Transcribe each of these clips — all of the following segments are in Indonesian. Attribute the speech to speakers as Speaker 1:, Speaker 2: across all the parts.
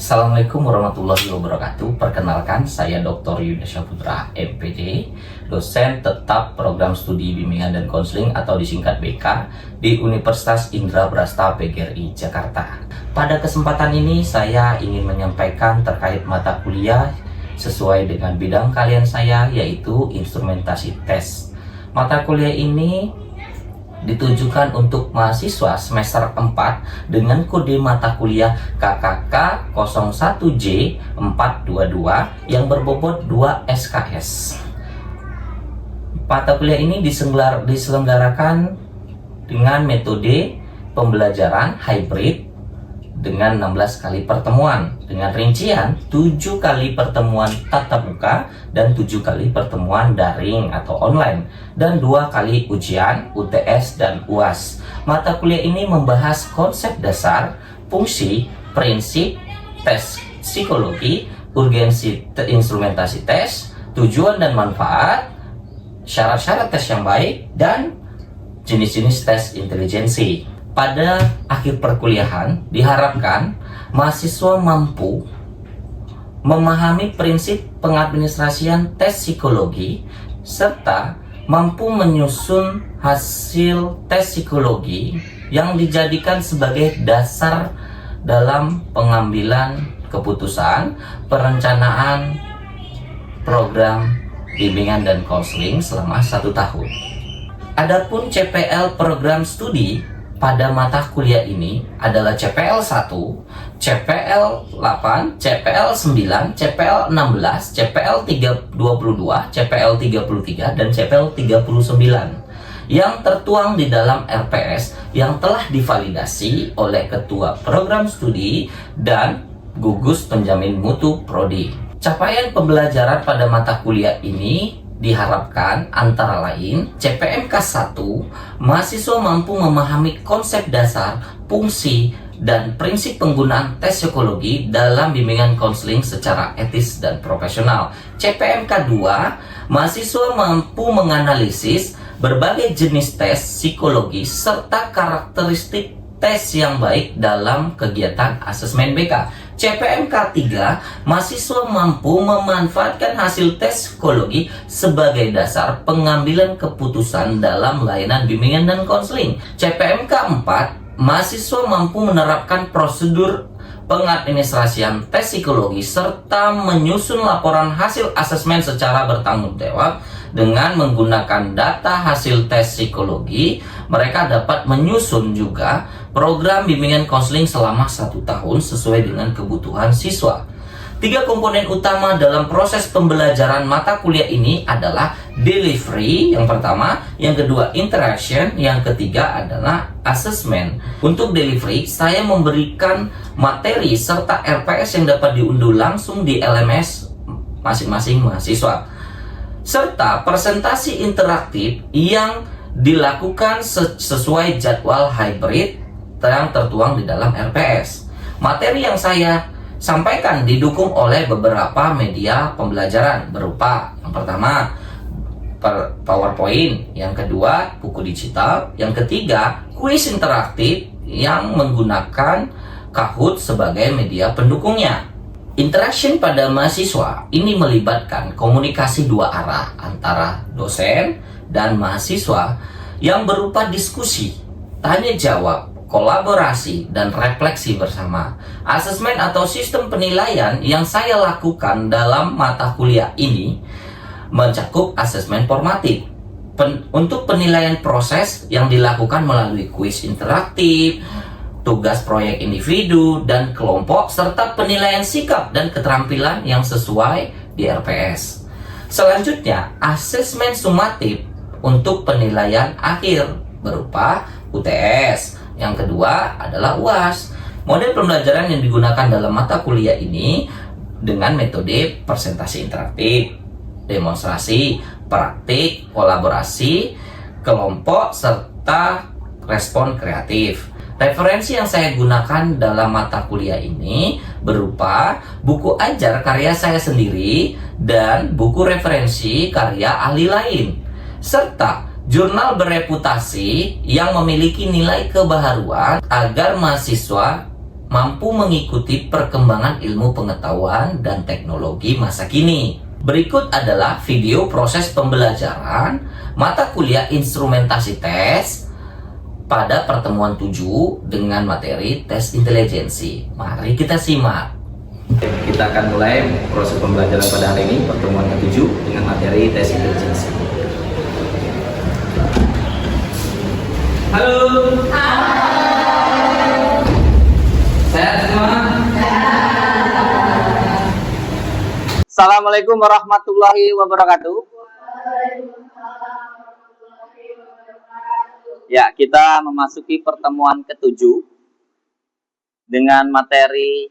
Speaker 1: Assalamualaikum warahmatullahi wabarakatuh. Perkenalkan, saya Dr. Yuda Syaputra, MPD, dosen tetap program studi bimbingan dan konseling atau disingkat BK di Universitas Indra Brasta PGRI Jakarta. Pada kesempatan ini saya ingin menyampaikan terkait mata kuliah sesuai dengan bidang kalian saya, yaitu instrumentasi tes. Mata kuliah ini ditujukan untuk mahasiswa semester 4 dengan kode mata kuliah KKK 01J 422 yang berbobot 2 SKS. Mata kuliah ini diselenggarakan dengan metode pembelajaran hybrid dengan 16 kali pertemuan, dengan rincian 7 kali pertemuan tatap muka dan 7 kali pertemuan daring atau online, dan 2 kali ujian UTS dan UAS. Mata kuliah ini membahas konsep dasar, fungsi, prinsip, tes psikologi, urgensi instrumentasi tes, tujuan dan manfaat, syarat-syarat tes yang baik, dan jenis-jenis tes intelijensi. Pada akhir perkuliahan, diharapkan mahasiswa mampu memahami prinsip pengadministrasian tes psikologi serta mampu menyusun hasil tes psikologi yang dijadikan sebagai dasar dalam pengambilan keputusan perencanaan program bimbingan dan konseling selama 1 tahun. Adapun CPL program studi pada mata kuliah ini adalah CPL 1, CPL 8, CPL 9, CPL 16, CPL 22, CPL 33, dan CPL 39 yang tertuang di dalam RPS yang telah divalidasi oleh Ketua Program Studi dan Gugus Penjamin Mutu Prodi. Capaian pembelajaran pada mata kuliah ini diharapkan antara lain CPMK 1, mahasiswa mampu memahami konsep dasar, fungsi, dan prinsip penggunaan tes psikologi dalam bimbingan konseling secara etis dan profesional. CPMK 2, mahasiswa mampu menganalisis berbagai jenis tes psikologi serta karakteristik tes yang baik dalam kegiatan asesmen BK. CPMK 3, mahasiswa mampu memanfaatkan hasil tes psikologi sebagai dasar pengambilan keputusan dalam layanan bimbingan dan konseling. CPMK 4, mahasiswa mampu menerapkan prosedur pengadministrasian tes psikologi serta menyusun laporan hasil asesmen secara bertanggung jawab. Dengan menggunakan data hasil tes psikologi, mereka dapat menyusun juga program bimbingan konseling selama 1 tahun sesuai dengan kebutuhan siswa. 3 komponen utama dalam proses pembelajaran mata kuliah ini adalah delivery yang pertama, yang kedua interaction, yang ketiga adalah assessment. Untuk delivery, saya memberikan materi serta RPS yang dapat diunduh langsung di LMS masing-masing mahasiswa, serta presentasi interaktif yang dilakukan sesuai jadwal hybrid yang tertuang di dalam RPS. Materi yang saya sampaikan didukung oleh beberapa media pembelajaran berupa yang pertama PowerPoint, yang kedua buku digital, yang ketiga kuis interaktif yang menggunakan Kahoot sebagai media pendukungnya. Interaction pada mahasiswa ini melibatkan komunikasi 2 arah antara dosen dan mahasiswa yang berupa diskusi, tanya jawab, kolaborasi, dan refleksi bersama. Asesmen atau sistem penilaian yang saya lakukan dalam mata kuliah ini mencakup asesmen formatif. Untuk penilaian proses yang dilakukan melalui kuis interaktif, tugas proyek individu dan kelompok, serta penilaian sikap dan keterampilan yang sesuai di RPS. Selanjutnya, asesmen sumatif untuk penilaian akhir berupa UTS. Yang kedua adalah UAS. Model pembelajaran yang digunakan dalam mata kuliah ini dengan metode presentasi interaktif, demonstrasi, praktik, kolaborasi, kelompok, serta respon kreatif. Referensi yang saya gunakan dalam mata kuliah ini berupa buku ajar karya saya sendiri dan buku referensi karya ahli lain, serta jurnal bereputasi yang memiliki nilai kebaharuan agar mahasiswa mampu mengikuti perkembangan ilmu pengetahuan dan teknologi masa kini. Berikut adalah video proses pembelajaran mata kuliah instrumentasi tes pada pertemuan 7 dengan materi tes intelijensi. Mari kita simak. Kita akan mulai proses pembelajaran pada hari ini, pertemuan ke-7 dengan materi tes intelijensi. Halo. Sehat semua?
Speaker 2: Assalamualaikum warahmatullahi wabarakatuh. Ya, kita memasuki pertemuan ke-7 dengan materi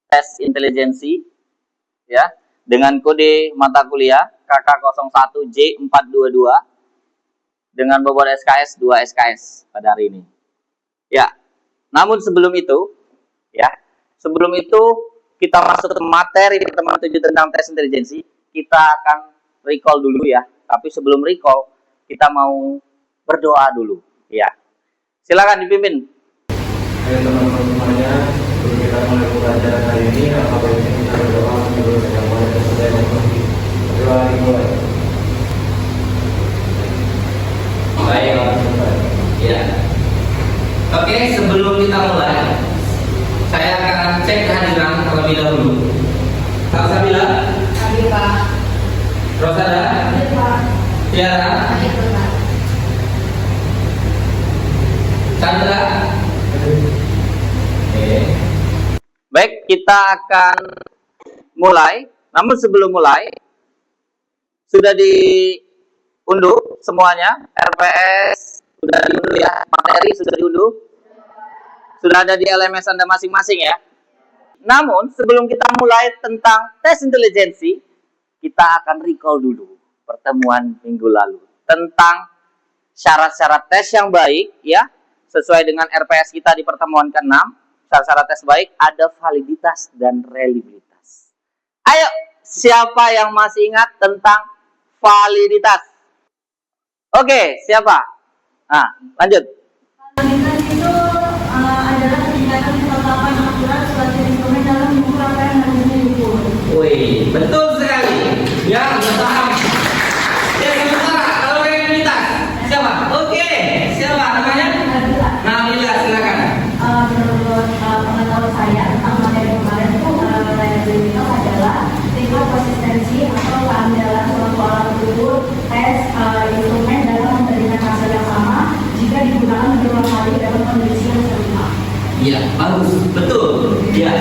Speaker 2: tes intelijensi, ya, dengan kode mata kuliah KK01J422 dengan bobot SKS 2 SKS pada hari ini. Ya, namun sebelum itu kita masuk ke materi pertemuan 7 tentang tes intelijensi, kita akan recall dulu ya. Tapi sebelum recall, kita mau berdoa dulu. Ya, silakan dipimpin.
Speaker 3: Teman-teman semuanya, sebelum kita mulai pelajaran hari ini, apa baiknya kita berdoa sebelum kita mulai selesai mengerti. Berdoa dimulai.
Speaker 1: Baik. Ya. Oke, sebelum kita mulai, saya akan cek kehadiran terlebih dahulu. Salsabila,
Speaker 4: Hadir Pak.
Speaker 1: Rosada,
Speaker 4: Hadir Pak.
Speaker 1: Tiara,
Speaker 4: Hadir Pak.
Speaker 1: Chandra. Oke.
Speaker 2: Baik, kita akan mulai. Namun sebelum mulai, sudah diunduh semuanya. RPS sudah diunduh ya. Materi sudah diunduh. Sudah ada di LMS Anda masing-masing ya. Namun sebelum kita mulai tentang tes intelijensi, kita akan recall dulu pertemuan minggu lalu tentang syarat-syarat tes yang baik ya, sesuai dengan RPS kita di pertemuan ke-6. Syarat-syarat tes baik ada validitas dan reliabilitas. Ayo, siapa yang masih ingat tentang validitas? Oke, siapa? Nah, lanjut.
Speaker 4: Validitas itu adalah kegiatan penetapan akurat suatu instrumen dalam mengukur apa yang harusnya diukur.
Speaker 1: Wih, betul sekali. Ya, sudah paham. Ya, sementara kalau reliabilitas siapa? Oke, siapa namanya? Nabila, silakan.
Speaker 4: Menurut pengetahuan saya tentang materi kemarin itu reliabilitas adalah tingkat konsistensi atau keandalan suatu alat ukur tes instrumen dalam memberikan hasil yang sama jika digunakan berulang kali dalam kondisi yang serupa.
Speaker 1: Iya, bagus, betul. Ya,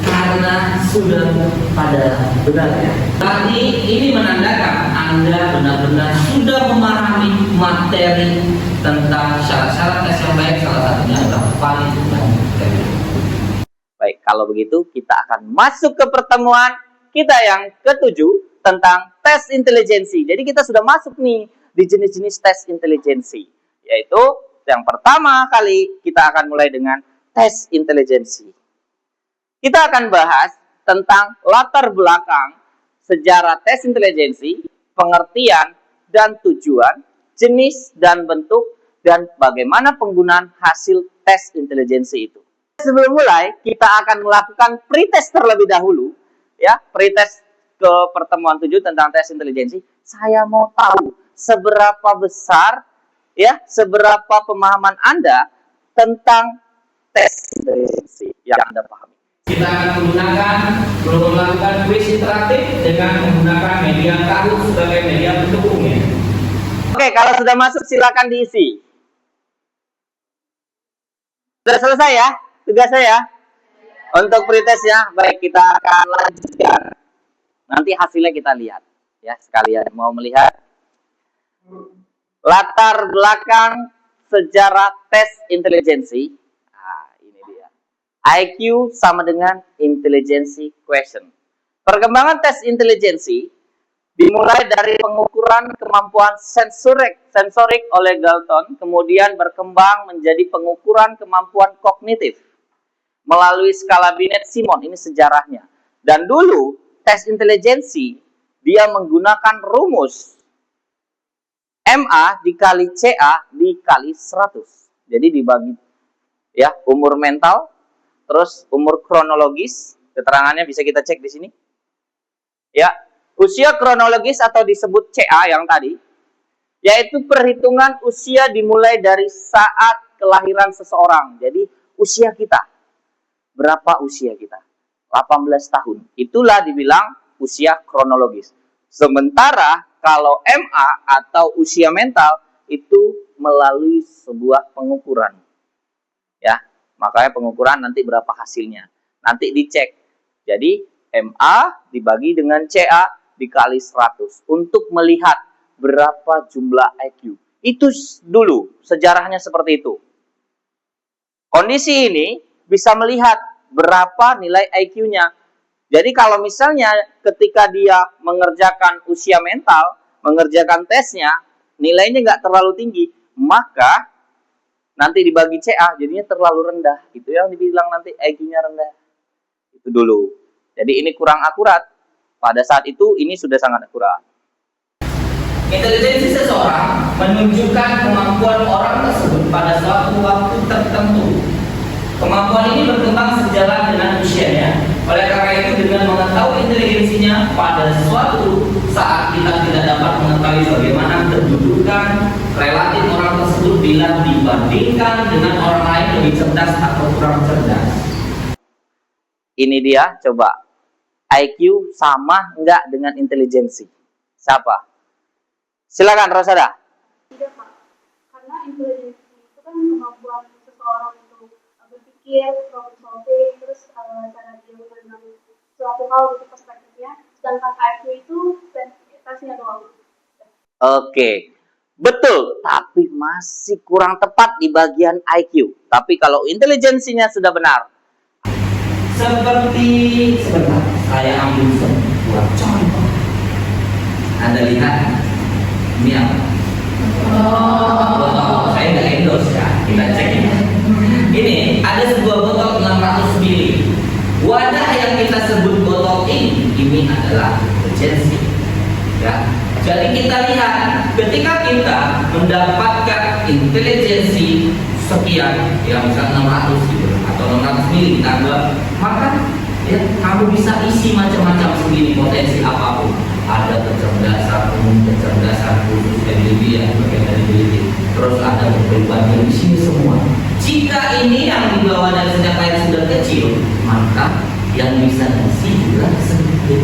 Speaker 1: karena sudah pada benar ya. Berarti ini menandakan Anda benar-benar sudah memahami materi tentang syarat-syarat tes yang baik, salah satunya adalah validitas dan reliabilitas.
Speaker 2: Baik, kalau begitu kita akan masuk ke pertemuan kita yang ke-7 tentang tes intelijensi. Jadi kita sudah masuk nih di jenis-jenis tes intelijensi. Yaitu yang pertama kali kita akan mulai dengan tes intelijensi. Kita akan bahas tentang latar belakang sejarah tes intelijensi, pengertian dan tujuan, jenis dan bentuk, dan bagaimana penggunaan hasil tes intelijensi itu. Sebelum mulai, kita akan melakukan pretest terlebih dahulu. Ya, pretest ke pertemuan 7 tentang tes intelijensi. Saya mau tahu seberapa besar, ya, seberapa pemahaman Anda tentang tes intelijensi yang Anda pahami.
Speaker 1: Kita akan melakukan kuis interaktif dengan menggunakan media Kahoot sebagai media pendukungnya.
Speaker 2: Oke, kalau sudah masuk silakan diisi. Sudah selesai ya tugas saya untuk pretestnya. Baik, kita akan lanjutkan. Nanti hasilnya kita lihat ya, sekalian mau melihat latar belakang sejarah tes intelijensi. Nah, ini dia. IQ sama dengan intelligence question. Perkembangan tes intelijensi dimulai dari pengukuran kemampuan sensorik oleh Galton, kemudian berkembang menjadi pengukuran kemampuan kognitif melalui skala Binet-Simon. Ini sejarahnya. Dan dulu tes intelijensi dia menggunakan rumus MA dikali CA dikali 100. Jadi dibagi ya, umur mental, Terus umur kronologis, keterangannya bisa kita cek di sini. Ya, usia kronologis atau disebut CA yang tadi, yaitu perhitungan usia dimulai dari saat kelahiran seseorang. Jadi usia kita, berapa usia kita? 18 tahun. Itulah dibilang usia kronologis. Sementara kalau MA atau usia mental itu melalui sebuah pengukuran. Ya, makanya pengukuran nanti berapa hasilnya. Nanti dicek. Jadi MA dibagi dengan CA dikali 100 untuk melihat berapa jumlah IQ. Itu dulu sejarahnya seperti itu. Kondisi ini bisa melihat berapa nilai IQ-nya. Jadi kalau misalnya ketika dia mengerjakan usia mental, mengerjakan tesnya, nilainya nggak terlalu tinggi, maka nanti dibagi CA jadinya terlalu rendah. Itu yang dibilang nanti IQ-nya rendah. Itu dulu. Jadi ini kurang akurat. Pada saat itu ini sudah sangat akurat.
Speaker 1: Intelijensi seseorang menunjukkan kemampuan orang tersebut pada suatu waktu tertentu. Kemampuan ini berkembang sejalan dengan usianya. Oleh karena itu, dengan mengetahui intelijensinya pada suatu saat kita tidak dapat mengetahui bagaimana kedudukan relatif orang tersebut bila dibandingkan dengan orang lain lebih cerdas atau kurang cerdas.
Speaker 2: Ini dia, coba. IQ sama enggak dengan intelijensi? Siapa? Silakan, Rosada.
Speaker 5: Tidak, Pak. Karena intelijensi itu kan kemampuan seseorang untuk berpikir, problem solving, terus cara dia memandang suatu hal gitu perspektifnya. Sedangkan IQ itu tesnya doang.
Speaker 2: Oke, betul. Tapi masih kurang tepat di bagian IQ. Tapi kalau intelijensinya sudah benar.
Speaker 1: Sebentar, saya ambil sebuah contoh. Anda lihat, ini apa? Botol. Saya nggak endorse ya, kita cek ini. Ini ada sebuah botol 600 ml. Wadah yang kita sebut botol ini adalah intelijensi. Ya. Jadi kita lihat, ketika kita mendapatkan intelijensi sekian, ya misalnya 600 gitu, atau 600 ml ditambah, maka ya, kamu bisa isi macam-macam segini potensi apapun. Ada kecerdasan umum, kecerdasan khusus, keahlian, credibility, terus ada kepribadian di sini semua. Jika ini yang dibawa dari sejak lahir sudah kecil, maka yang bisa diisi juga sedikit.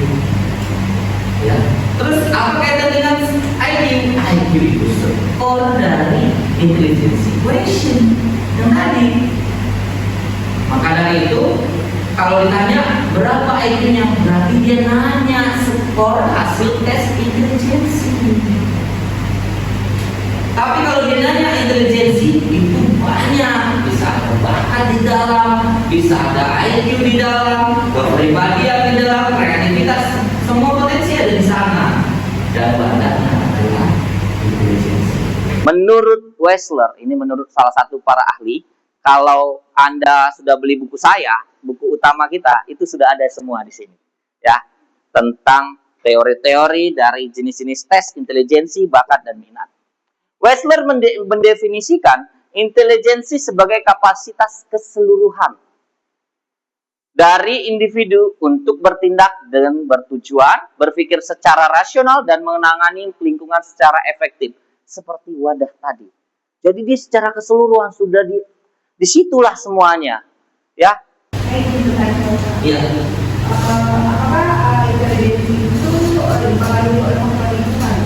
Speaker 1: Ya. Terus apa kaitan dengan IQ? IQ itu skor dari intelijensi question yang tadi. Maka dari itu, kalau ditanya berapa IQ-nya, berarti dia nanya skor hasil tes intelijensi. Tapi kalau dia nanya intelijensi, itu banyak. Bisa ada bakat di dalam, bisa ada IQ di dalam, kepribadian di dalam, kreativitas, semua potensi ada di sana. Dan bahannya adalah intelijensi.
Speaker 2: Menurut Wessler, ini menurut salah satu para ahli, kalau Anda sudah beli buku saya, buku utama kita, itu sudah ada semua di sini. Ya, tentang teori-teori dari jenis-jenis tes intelijensi, bakat, dan minat. Wessler mendefinisikan intelijensi sebagai kapasitas keseluruhan dari individu untuk bertindak dengan bertujuan, berpikir secara rasional, dan menangani lingkungan secara efektif. Seperti wadah tadi. Jadi dia secara keseluruhan sudah disitulah semuanya. Ya.
Speaker 1: Iya.
Speaker 4: Apakah intelijensi itu dipengaruhi oleh faktor lingkungan?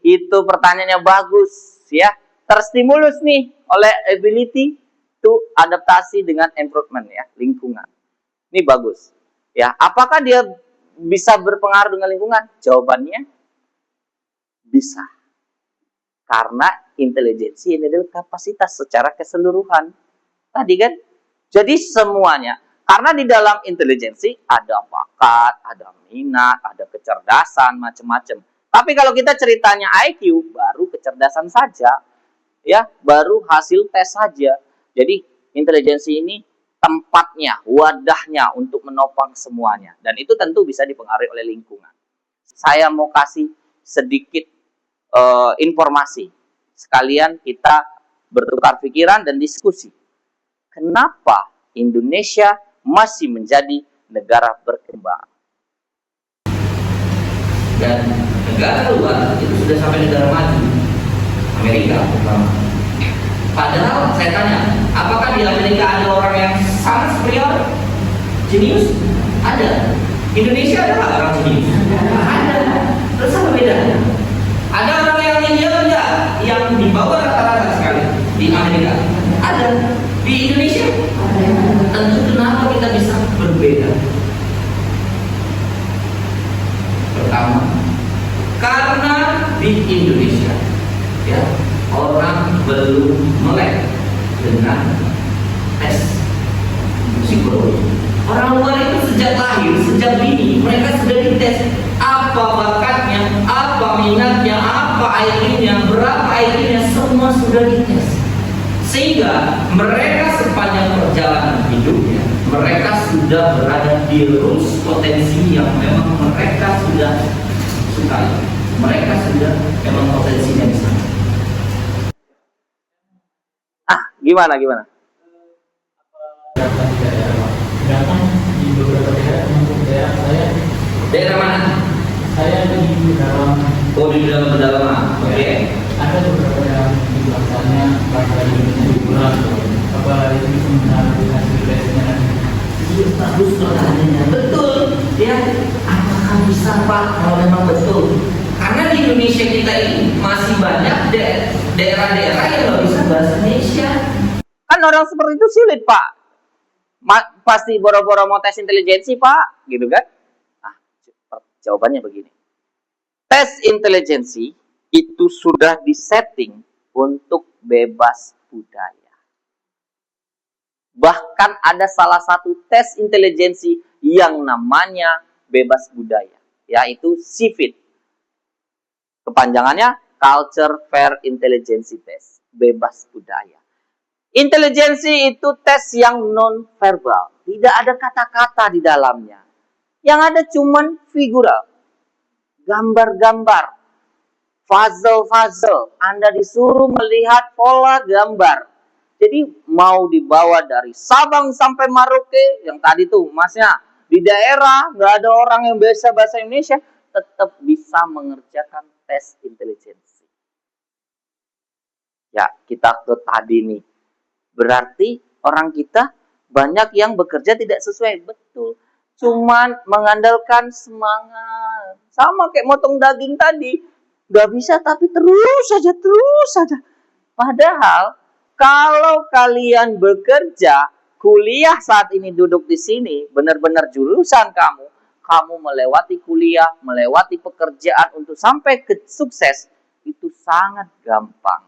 Speaker 2: Itu pertanyaannya bagus, ya. Terstimulus nih oleh ability to adaptasi dengan improvement, ya, lingkungan. Ini bagus. Ya, apakah dia bisa berpengaruh dengan lingkungan? Jawabannya bisa. Karena intelijensi ini adalah kapasitas secara keseluruhan. Tadi kan? Jadi semuanya. Karena di dalam intelijensi ada bakat, ada minat, ada kecerdasan, macam-macam. Tapi kalau kita ceritanya IQ, baru kecerdasan saja. Ya, baru hasil tes saja. Jadi intelijensi ini tempatnya, wadahnya untuk menopang semuanya. Dan itu tentu bisa dipengaruhi oleh lingkungan. Saya mau kasih sedikit informasi. Sekalian kita bertukar pikiran dan diskusi. Kenapa Indonesia masih menjadi negara berkembang.
Speaker 1: Dan negara luar itu sudah sampai negara maju, Amerika terutama. Padahal saya tanya, apakah di Amerika ada orang yang sangat superior, jenius? Ada. Indonesia ada nggak orang jenius? Ada. Terus apa bedanya? Ada orang yang ideal enggak? Yang di bawah rata-rata sekali di Amerika? Ada. Di Indonesia? Tentu kenapa kita bisa berbeda? Pertama, karena di Indonesia ya orang belum melek dengan tes psikologi. Orang luar itu sejak lahir, sejak dini mereka sudah dites apa bakatnya, apa minatnya, apa IQ-nya, berapa IQ-nya, semua sudah dites. Sehingga mereka sepanjang perjalanan hidupnya mereka sudah berada di rules potensi yang memang mereka sudah sukai. Mereka sudah memang potensinya di sana.
Speaker 2: Gimana?
Speaker 3: Datang di beberapa daerah, termasuk daerah saya.
Speaker 1: Daerah mana?
Speaker 3: Saya di dalam.
Speaker 1: Oh, di dalam pedalaman. Oke.
Speaker 3: Ada beberapa yang di belakangnya bahasa Indonesia diulang. Apa itu sebenarnya hasil tesnya?
Speaker 1: Iya, bagus pertanyaannya. Betul. Ya, apakah bisa Pak kalau memang betul? Karena di Indonesia kita ini masih banyak daerah-daerah yang nggak bisa bahasa Indonesia.
Speaker 2: Kan orang seperti itu sulit, Pak. Pasti boro-boro mau tes intelijensi, Pak, gitu kan? Jawabannya begini. Tes intelijensi itu sudah disetting untuk bebas budaya. Bahkan ada salah satu tes intelijensi yang namanya bebas budaya, yaitu CIVIT. Kepanjangannya Culture Fair Intelligence Test, bebas budaya. Intelijensi itu tes yang non-verbal, tidak ada kata-kata di dalamnya. Yang ada cuman figural, gambar-gambar, puzzle-puzzle. Anda disuruh melihat pola gambar. Jadi mau dibawa dari Sabang sampai Merauke, yang tadi tuh masnya di daerah nggak ada orang yang bisa bahasa Indonesia, tetap bisa mengerjakan tes intelijensi. Ya, kita ke tadi nih. Berarti orang kita banyak yang bekerja tidak sesuai. Betul. Cuman mengandalkan semangat. Sama kayak motong daging tadi. Gak bisa tapi terus saja. Padahal kalau kalian bekerja, kuliah saat ini duduk di sini, benar-benar jurusan kamu melewati kuliah, melewati pekerjaan untuk sampai ke sukses, itu sangat gampang.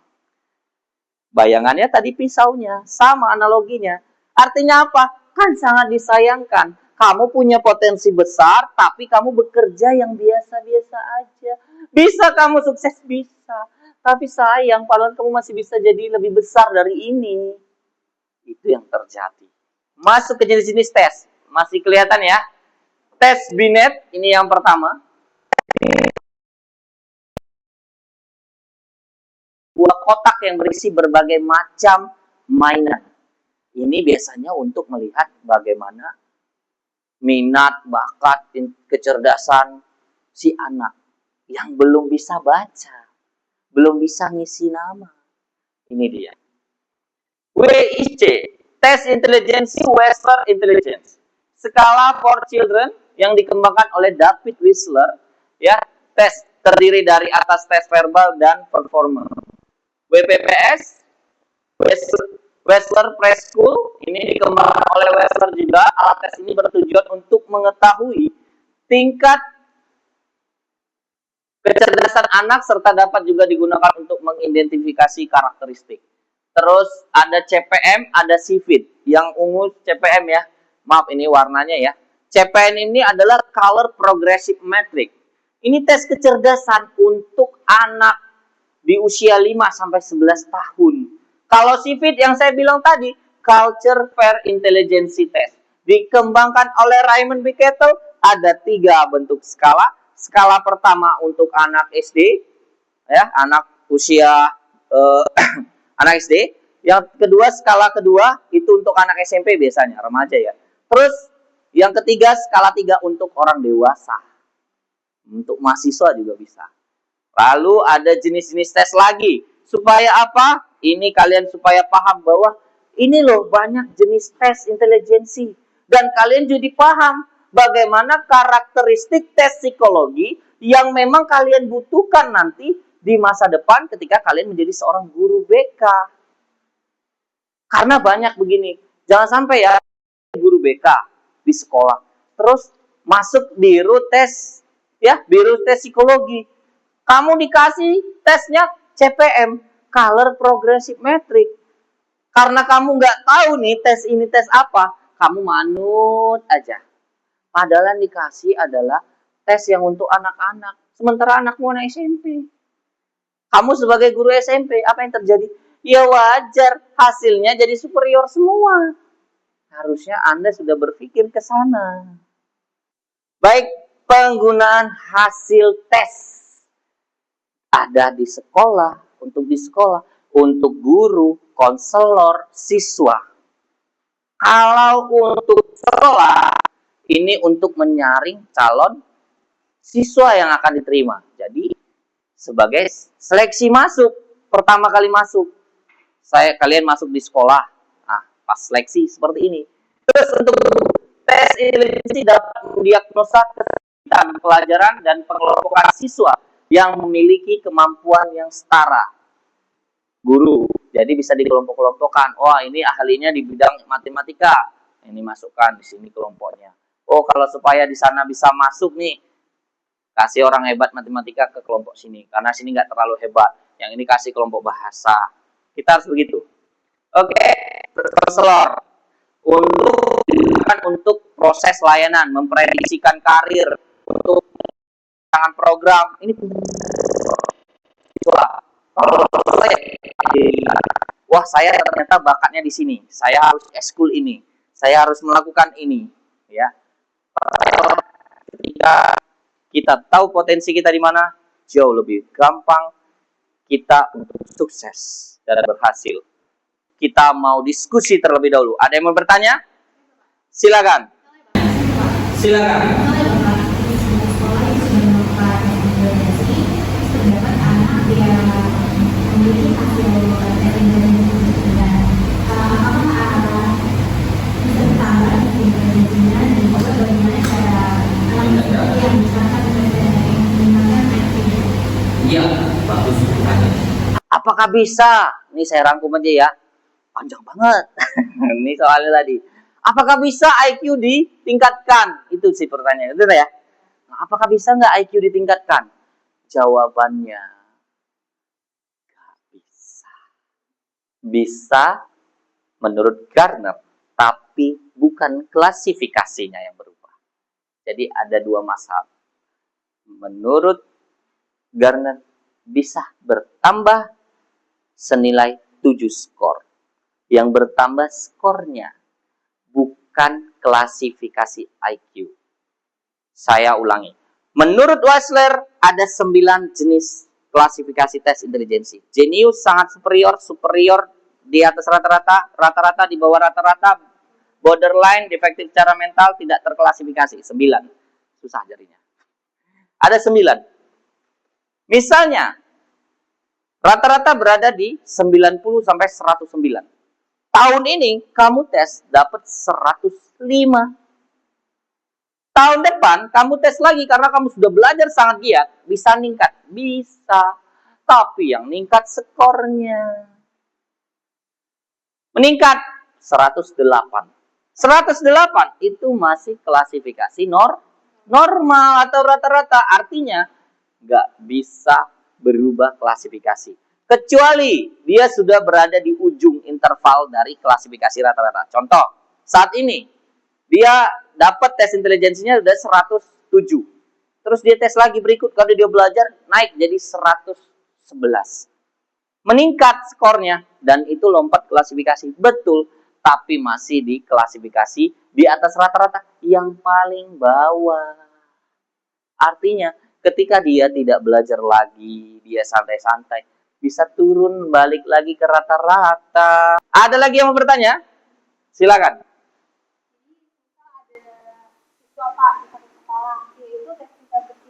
Speaker 2: Bayangannya tadi pisaunya, sama analoginya. Artinya apa? Kan sangat disayangkan. Kamu punya potensi besar, tapi kamu bekerja yang biasa-biasa aja. Bisa kamu sukses? Bisa. Tapi sayang, padahal kamu masih bisa jadi lebih besar dari ini. Itu yang terjadi. Masuk ke jenis-jenis tes. Masih kelihatan ya? Tes Binet, ini yang pertama. Buah kotak yang berisi berbagai macam mainan. Ini biasanya untuk melihat bagaimana minat, bakat, kecerdasan si anak yang belum bisa baca, belum bisa ngisi nama. Ini dia. WIC, Test Intelligence Wechsler Intelligence. Skala for Children yang dikembangkan oleh David Wechsler, ya, tes terdiri dari atas tes verbal dan performa. WPPS, Wechsler Preschool, ini dikembangkan oleh Wechsler juga. Alat tes ini bertujuan untuk mengetahui tingkat kecerdasan anak serta dapat juga digunakan untuk mengidentifikasi karakteristik. Terus ada CPM, ada CIVIT. Yang ungu CPM ya. Maaf ini warnanya ya. CPM ini adalah Color Progressive Metric. Ini tes kecerdasan untuk anak di usia 5 sampai 11 tahun. Kalau CIVIT yang saya bilang tadi, Culture Fair Intelligence Test, dikembangkan oleh Raymond B. Kettle, ada 3 bentuk skala. Skala pertama untuk anak SD, ya, anak usia anak SD. Yang kedua, skala kedua itu untuk anak SMP biasanya, remaja ya. Terus yang ketiga, skala 3 untuk orang dewasa. Untuk mahasiswa juga bisa. Lalu ada jenis-jenis tes lagi. Supaya apa? Ini kalian supaya paham bahwa ini loh banyak jenis tes intelijensi. Dan kalian jadi paham bagaimana karakteristik tes psikologi yang memang kalian butuhkan nanti di masa depan ketika kalian menjadi seorang guru BK. Karena banyak begini. Jangan sampai ya guru BK di sekolah. Terus masuk biro tes psikologi. Kamu dikasih tesnya CPM, Color Progressive Metric. Karena kamu nggak tahu nih tes ini tes apa, kamu manut aja. Padahal yang dikasih adalah tes yang untuk anak-anak. Sementara anakmu anak SMP. Kamu sebagai guru SMP, apa yang terjadi? Ya wajar, hasilnya jadi superior semua. Harusnya Anda sudah berpikir ke sana. Baik, penggunaan hasil tes ada di sekolah, untuk guru, konselor, siswa. Kalau untuk sekolah, ini untuk menyaring calon siswa yang akan diterima. Jadi, sebagai seleksi masuk, pertama kali masuk, kalian masuk di sekolah, pas seleksi seperti ini. Terus untuk tes intelijensi dapat mendiagnosa kesulitan pelajaran dan pengelompokan siswa yang memiliki kemampuan yang setara. Guru, jadi bisa dikelompok-kelompokkan. Wah, ini ahlinya di bidang matematika. Ini masukkan di sini kelompoknya. Oh, kalau supaya di sana bisa masuk nih, kasih orang hebat matematika ke kelompok sini. Karena sini nggak terlalu hebat. Yang ini kasih kelompok bahasa. Kita harus begitu. Oke, konselor. Untuk proses layanan, memprediksikan karir, untuk mencanangkan program. Ini kalau wah, saya ternyata bakatnya di sini. Saya harus eskul ini. Saya harus melakukan ini, ya. Ketika kita tahu potensi kita di mana, jauh lebih gampang kita untuk sukses dan berhasil. Kita mau diskusi terlebih dahulu. Ada yang mau bertanya? Silakan.
Speaker 1: Silakan. Iya, bagus pertanyaannya.
Speaker 2: Apakah bisa? Ini saya rangkum aja ya. Panjang banget. Ini soalnya tadi. Apakah bisa IQ ditingkatkan? Itu sih pertanyaannya. Itu ya. Nah, apakah bisa nggak IQ ditingkatkan? Jawabannya nggak bisa. Bisa menurut Gardner, tapi bukan klasifikasinya yang berubah. Jadi ada dua masalah. Menurut Gardner bisa bertambah senilai 7 skor. Yang bertambah skornya bukan klasifikasi IQ. Saya ulangi. Menurut Wechsler ada 9 jenis klasifikasi tes intelijensi. Jenius sangat superior, superior di atas rata-rata, rata-rata di bawah rata-rata, borderline, defektif secara mental, tidak terklasifikasi. 9. Susah jadinya. Ada 9. Misalnya, rata-rata berada di 90 sampai 109. Tahun ini kamu tes dapat 105. Tahun depan kamu tes lagi karena kamu sudah belajar sangat giat, bisa meningkat. Bisa. Tapi yang meningkat skornya. Meningkat 108. 108 itu masih klasifikasi normal atau rata-rata. Artinya nggak bisa berubah klasifikasi. Kecuali dia sudah berada di ujung interval dari klasifikasi rata-rata. Contoh, saat ini dia dapat tes intelijensinya udah 107. Terus dia tes lagi berikut, kalau dia belajar naik jadi 111. Meningkat skornya dan itu lompat klasifikasi. Betul, tapi masih di klasifikasi di atas rata-rata yang paling bawah. Artinya ketika dia tidak belajar lagi, dia santai-santai, bisa turun balik lagi ke rata-rata. Ada lagi yang mau bertanya? Silakan.
Speaker 5: Siswa Pak di satu sekolah, yaitu tes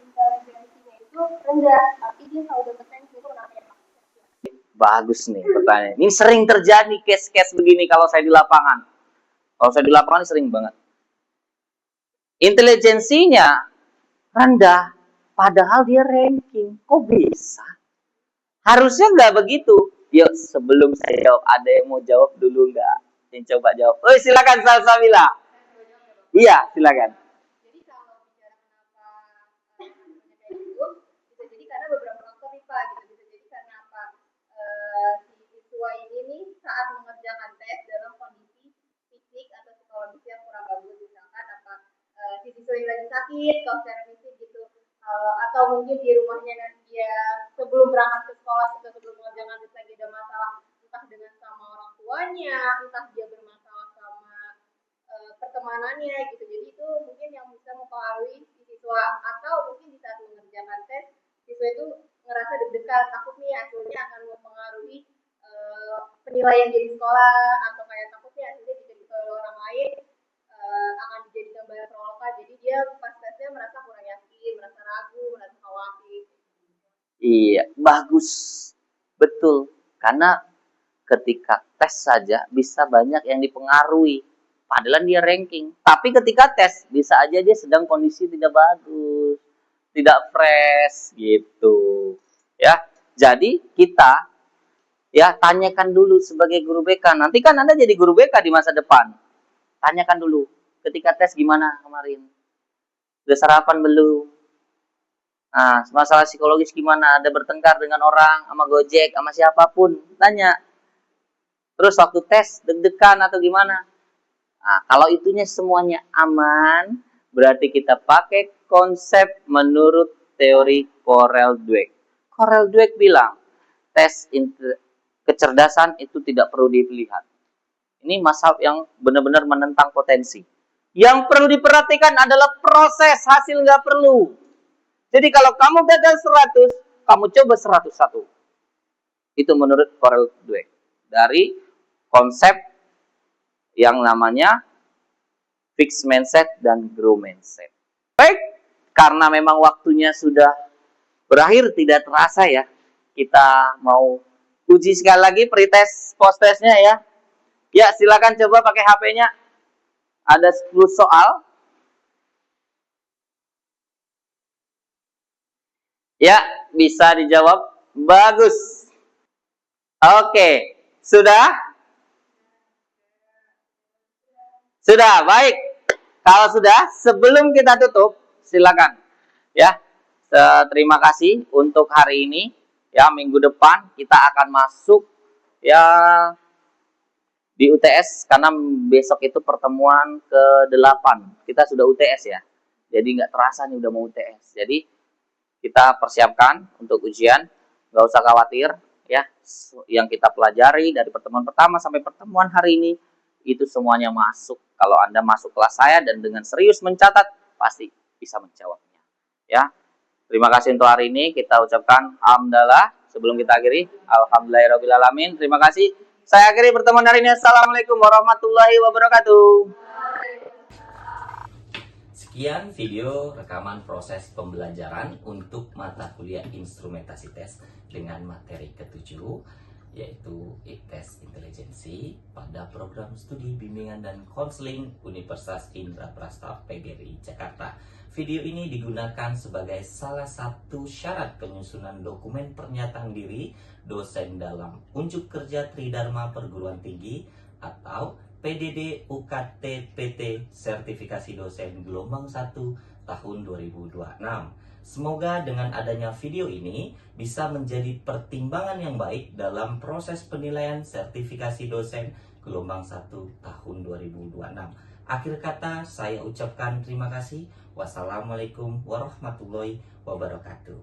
Speaker 5: intelijensinya itu rendah, tapi dia selalu dapat tes itu kenapa ya Pak?
Speaker 2: Bagus nih pertanyaan. Ini sering terjadi case-case begini kalau saya di lapangan. Kalau saya di lapangan sering banget. Intelijensinya rendah, padahal dia ranking. Kok bisa? Harusnya nggak begitu. Yuk, sebelum saya jawab, ada yang mau jawab dulu nggak? Yang coba jawab. Oh, silakan Salsabila. Iya, silakan.
Speaker 5: Jadi kalau bicara kenapa kayak gitu, bisa jadi karena beberapa faktor nih Pak, gitu. Bisa jadi karena apa? Si siswa ini nih saat mengerjakan tes dalam kondisi fisik atau psikologis yang kurang bagus, misalkan apa si siswa yang lagi sakit, kalau secara fisik gitu, atau mungkin di rumahnya dia sebelum berangkat ke sekolah atau sebelum mengerjakan tes lagi ada masalah, entah dengan sama orang tuanya, entah dia bermasalah sama pertemanannya gitu. Jadi itu mungkin yang bisa mempengaruhi si siswa, atau mungkin di saat mengerjakan tes siswa itu ngerasa deg-degan, takut nih hasilnya akan mempengaruhi penilaian dia di sekolah, atau kayak takut nih hasilnya diterima oleh orang lain, akan dijadikan bahan perolokan. Jadi dia pas tesnya merasa kurang yakin, merasa ragu, merasa khawatir.
Speaker 2: Iya, bagus. Betul. Karena ketika tes saja bisa banyak yang dipengaruhi. Padahal dia ranking. Tapi ketika tes, bisa aja dia sedang kondisi tidak bagus. Tidak fresh, gitu. Ya, jadi kita ya tanyakan dulu sebagai guru BK. Nanti kan Anda jadi guru BK di masa depan. Tanyakan dulu, ketika tes gimana kemarin? Udah sarapan belum? Nah, masalah psikologis gimana? Ada bertengkar dengan orang, sama Gojek, sama siapapun? Tanya. Terus waktu tes, deg-degan atau gimana? Nah, kalau itunya semuanya aman, berarti kita pakai konsep menurut teori Corel Dweck. Corel Dweck bilang, tes kecerdasan itu tidak perlu dilihat. Ini mazhab yang benar-benar menentang potensi. Yang perlu diperhatikan adalah proses, hasil nggak perlu. Jadi kalau kamu gagal 100, kamu coba 101. Itu menurut Corel Dweck. Dari konsep yang namanya fixed mindset dan grow mindset. Baik, karena memang waktunya sudah berakhir tidak terasa ya. Kita mau uji sekali lagi pretest post-testnya ya. Ya, silakan coba pakai HP-nya. Ada 10 soal. Ya, bisa dijawab. Bagus. Oke, sudah? Sudah, baik. Kalau sudah, sebelum kita tutup, silakan. Ya, terima kasih untuk hari ini. Ya, minggu depan kita akan masuk ya di UTS, karena besok itu pertemuan ke-8. Kita sudah UTS ya. Jadi nggak terasa nih udah mau UTS. Jadi kita persiapkan untuk ujian. Nggak usah khawatir ya. Yang kita pelajari dari pertemuan pertama sampai pertemuan hari ini, itu semuanya masuk. Kalau Anda masuk kelas saya dan dengan serius mencatat, pasti bisa menjawabnya. Ya, terima kasih untuk hari ini. Kita ucapkan alhamdulillah. Sebelum kita akhiri, alhamdulillahirobbilalamin. Terima kasih. Saya akhiri pertemuan hari ini. Assalamualaikum warahmatullahi wabarakatuh.
Speaker 1: Sekian video rekaman proses pembelajaran untuk mata kuliah instrumentasi tes dengan materi ke-7, yaitu tes intelijensi pada program studi bimbingan dan konseling Universitas Indraprasta PGRI Jakarta. Video ini digunakan sebagai salah satu syarat penyusunan dokumen pernyataan diri dosen dalam unjuk kerja Tridharma Perguruan Tinggi atau PDD UKT PT Sertifikasi Dosen Gelombang 1 tahun 2026. Semoga dengan adanya video ini bisa menjadi pertimbangan yang baik dalam proses penilaian sertifikasi dosen Gelombang 1 tahun 2026. Akhir kata saya ucapkan terima kasih. Wassalamualaikum warahmatullahi wabarakatuh.